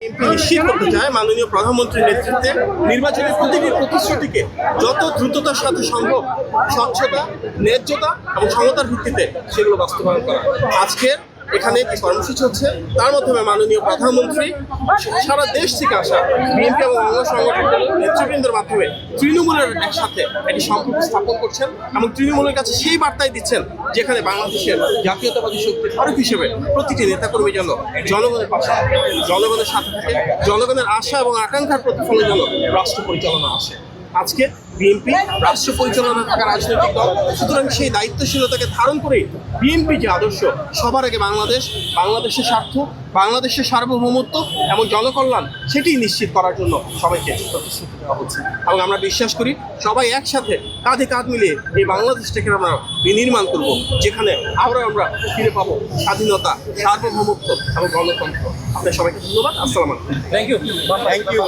MP নিশ্চিত করতে চায় মাননীয় প্রধানমন্ত্রীর নেতৃত্বে নির্বাচনের প্রতিটি প্রতিশ্রুতিকে যত দ্রুততার সাথে সম্ভব স্বচ্ছতা, ন্যায্যতা এবং সমতার ভিত্তিতে সেগুলো বাস্তবায়ন করা। আজকের এখানে যে কর্মসূচি হচ্ছে তার মাধ্যমে মাননীয় প্রধানমন্ত্রী সারা দেশ থেকে আসা বিএনপি এবং অঙ্গ সংগঠনের নেতৃবৃন্দের মাধ্যমে তৃণমূলের একসাথে একটি সম্পর্ক স্থাপন করছেন এবং তৃণমূলের কাছে সেই বার্তাই দিচ্ছেন যেখানে বাংলাদেশের জাতীয়তাবাদী শক্তির স্মারক হিসেবে প্রতিটি নেতাকর্মী যেন জনগণের পাশে, জনগণের সাথে থাকে, জনগণের আশা এবং আকাঙ্ক্ষার প্রতিফলন যেন রাষ্ট্র পরিচালনা আসে। আজকে বিএনপি রাষ্ট্র পরিচালনা থাকা রাজনৈতিক দল, সুতরাং সেই দায়িত্বশীলতাকে ধারণ করে বিএনপি যে আদর্শ সবার আগে বাংলাদেশের স্বার্থ, বাংলাদেশের সার্বভৌমত্ব এবং জনকল্যাণ সেটি নিশ্চিত করার জন্য সবাইকে প্রতিশ্রুতি দেওয়া হচ্ছে এবং আমরা বিশ্বাস করি সবাই একসাথে কাঁধে কাঁধ মিলিয়ে এই বাংলাদেশটাকে আমরা বিনির্মাণ করব, যেখানে আমরা ফিরে পাবো স্বাধীনতা, সার্বভৌমত্ব এবং গণতন্ত্র। আপনাদের সবাইকে ধন্যবাদ। আসসালামু আলাইকুম। Thank you.